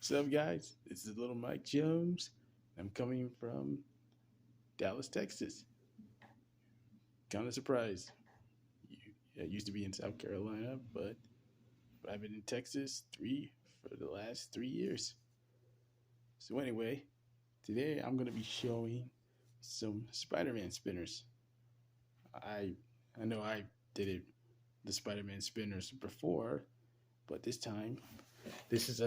What's up, guys? This is Little Mike Jones. I'm coming from Dallas, Texas. Kind of surprised. I used to be in South Carolina, but I've been in Texas for the last 3 years. So anyway, today I'm gonna be showing some Spider-Man spinners. I I know I did the Spider-Man spinners before, but this time this is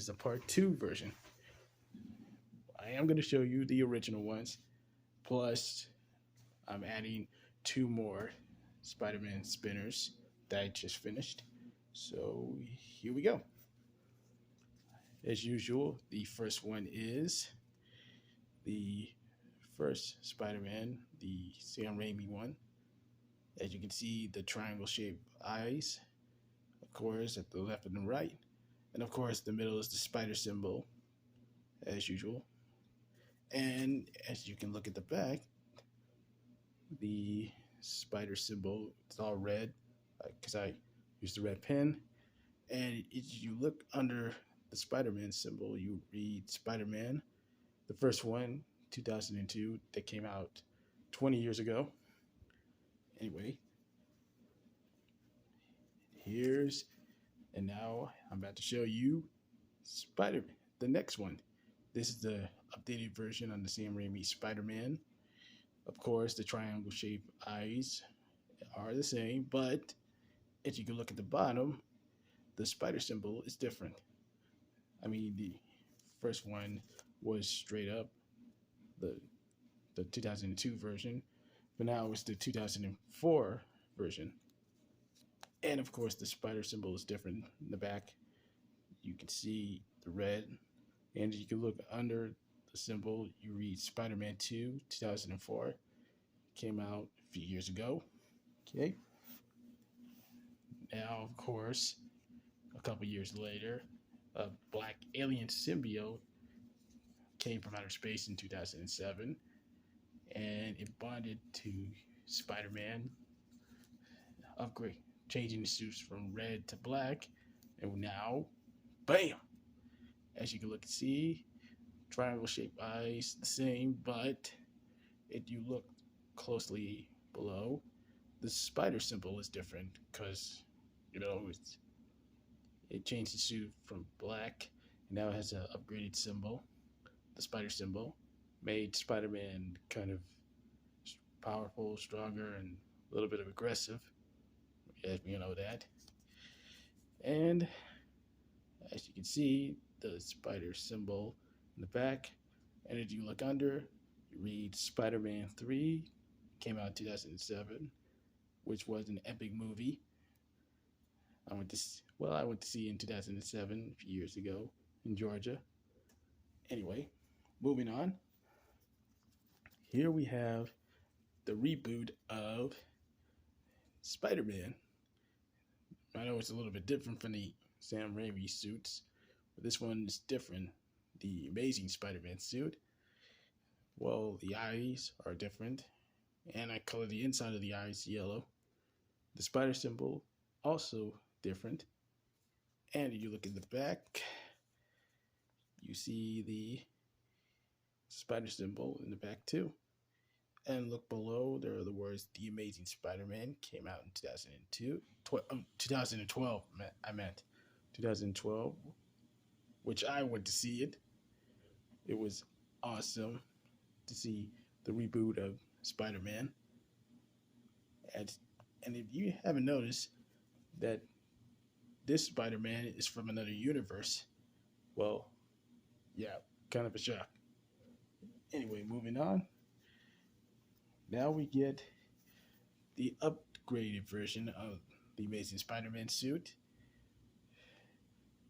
a part two version. I am gonna show you the original ones. Plus, I'm adding two more Spider-Man spinners that I just finished. So here we go. As usual, the first one is the first Spider-Man, the Sam Raimi one. As you can see, the triangle-shaped eyes, of course, at the left and the right. And of course, the middle is the spider symbol, as usual. And as you can look at the back, the spider symbol, it's all red because I used the red pen. And if you look under the Spider-Man symbol, you read Spider-Man, the first one, 2002, that came out 20 years ago. Anyway, here's, and now I'm about to show you Spider-Man, the next one. This is the updated version on the Sam Raimi Spider-Man. Of course, the triangle-shaped eyes are the same, but if you can look at the bottom, the spider symbol is different. I mean, the first one was straight up the 2002 version, but now it's the 2004 version. And of course, the spider symbol is different in the back. You can see the red, and you can look under the symbol. You read Spider-Man 2, 2004. Came out a few years ago. Okay. Now, of course, a couple years later, a black alien symbiote came from outer space in 2007, and it bonded to Spider-Man, upgrade, changing the suits from red to black, and now, bam! As you can look and see, triangle-shaped eyes, the same, but if you look closely below, the spider symbol is different because it changed the suit from black, and now it has an upgraded symbol, the spider symbol, made Spider-Man kind of powerful, stronger, and a little bit of aggressive. Yes, you know that. And as you can see, the spider symbol in the back. And if you look under, you read Spider-Man 3, came out in 2007, which was an epic movie. I went to see in 2007, a few years ago, in Georgia. Anyway, moving on. Here we have the reboot of Spider-Man. I know it's a little bit different from the Sam Raimi suits, but this one is different. The Amazing Spider-Man suit, well, the eyes are different, and I color the inside of the eyes yellow. The spider symbol also different, and if you look at the back, you see the spider symbol in the back too. And look below, there are the words "The Amazing Spider-Man" came out in 2012. I meant 2012, which I went to see it. It was awesome to see the reboot of Spider-Man. And if you haven't noticed that this Spider-Man is from another universe, well, yeah, kind of a shock. Anyway, moving on. Now we get the upgraded version of the Amazing Spider-Man suit.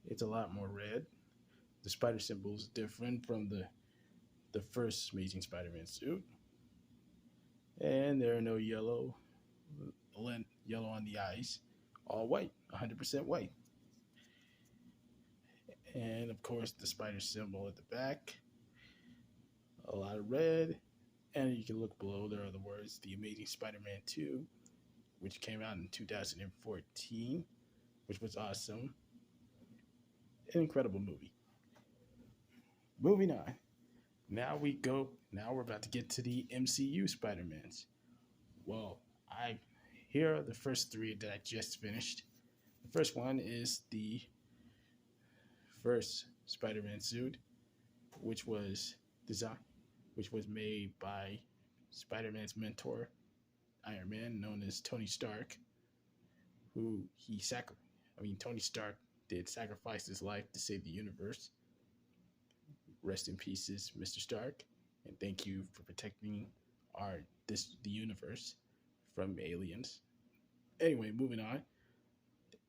It's a lot more red. The spider symbol is different from the first Amazing Spider-Man suit. And there are no yellow on the eyes. All white, 100% white. And of course, the spider symbol at the back. A lot of red. And you can look below, there are the words "The Amazing Spider-Man 2, which came out in 2014, which was awesome. An incredible movie. Moving on. Now we're about to get to the MCU Spider-Mans. Well, I here are the first three that I just finished. The first one is the first Spider-Man suit, which was designed, which was made by Spider-Man's mentor, Iron Man, known as Tony Stark, who Tony Stark did sacrifice his life to save the universe. Rest in pieces, Mr. Stark, and thank you for protecting the universe from aliens. Anyway, moving on.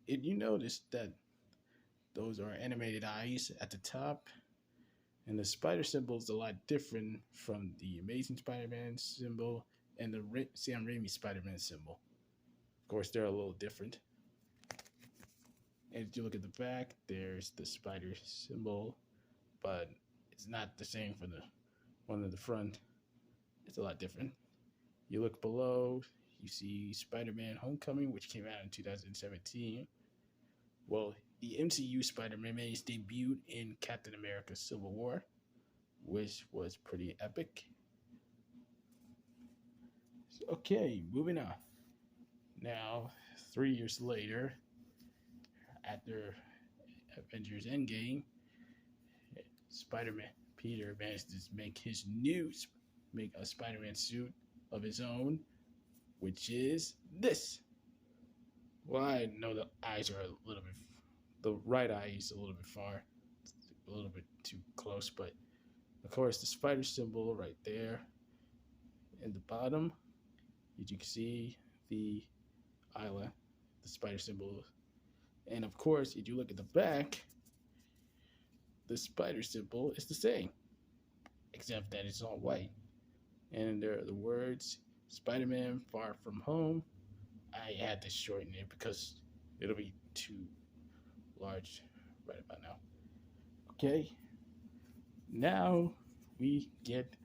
If you notice that those are animated eyes at the top, and the spider symbol is a lot different from the Amazing Spider-Man symbol and the Sam Raimi Spider-Man symbol. Of course, they're a little different. And if you look at the back, there's the spider symbol, but it's not the same for the one at the front. It's a lot different. You look below, you see Spider-Man Homecoming, which came out in 2017. Well, the MCU Spider-Man made his debut in Captain America Civil War, which was pretty epic. Okay, moving on. Now, 3 years later, after Avengers Endgame, Spider-Man Peter managed to make a Spider-Man suit of his own, which is this. Well, I know the eyes are a little bit, the right eye is a little bit far, a little bit too close, but of course the spider symbol right there in the bottom, as you can see the eyelid, the spider symbol. And of course, if you look at the back, the spider symbol is the same, except that it's all white. And there are the words Spider-Man Far From Home. I had to shorten it because it'll be too large right about now. Okay, now we get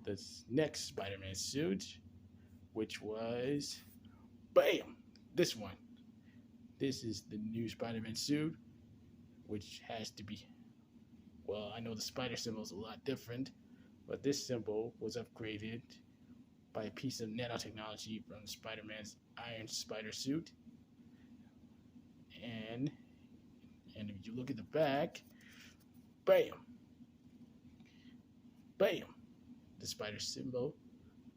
the next Spider-Man suit, which was, bam, this one. This is the new Spider-Man suit, which has to be, well, I know the spider symbol is a lot different, but this symbol was upgraded by a piece of nanotechnology from Spider-Man's Iron Spider suit. And if you look at the back, bam, bam, the spider symbol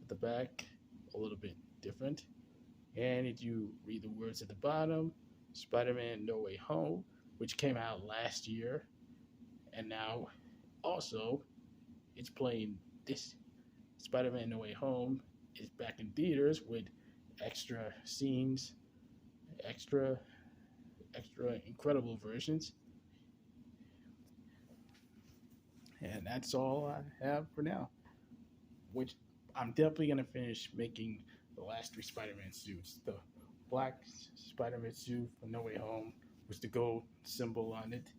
at the back, a little bit different. And if you read the words at the bottom, Spider-Man No Way Home, which came out last year, and now also it's playing this Spider-Man No Way Home is back in theaters with extra scenes, extra incredible versions. And that's all I have for now, which I'm definitely going to finish making the last three Spider-Man suits. The black Spider-Man suit from No Way Home with the gold symbol on it,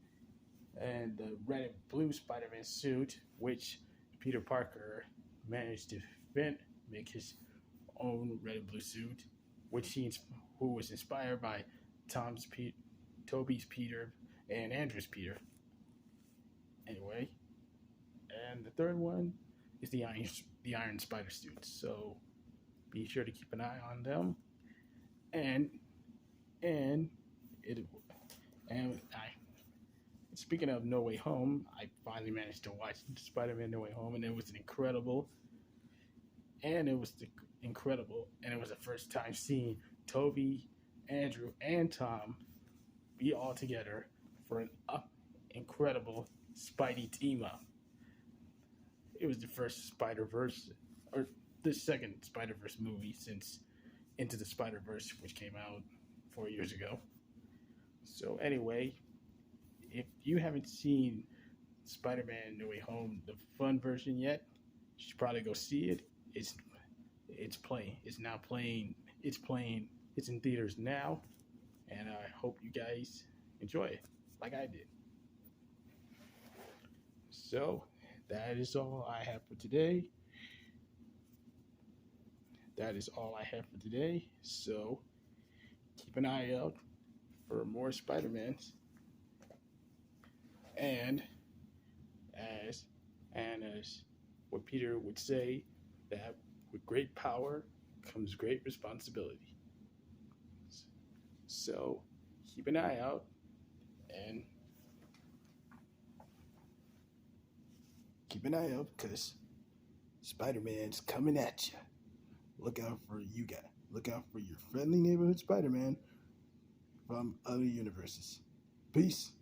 and the red and blue Spider-Man suit, which Peter Parker managed to make his own red and blue suit, who was inspired by Tobey's Peter and Andrew's Peter. Anyway, and the third one is the Iron Spider suit. So be sure to keep an eye on them. Speaking of No Way Home, I finally managed to watch Spider-Man No Way Home, and it was incredible. And it was the first time seeing Tobey, Andrew, and Tom be all together for an incredible Spidey team up. It was the first Spider-Verse, or the second Spider-Verse movie since Into the Spider-Verse, which came out 4 years ago. So anyway, if you haven't seen Spider-Man No Way Home, the fun version yet, you should probably go see it. It's playing. It's now playing. It's in theaters now, and I hope you guys enjoy it like I did. So that is all I have for today. So keep an eye out for more Spider-Mans. And as as what Peter would say, that with great power comes great responsibility. So keep an eye out and keep an eye out because Spider-Man's coming at you. Look out for you guys. Look out for your friendly neighborhood Spider-Man from other universes. Peace.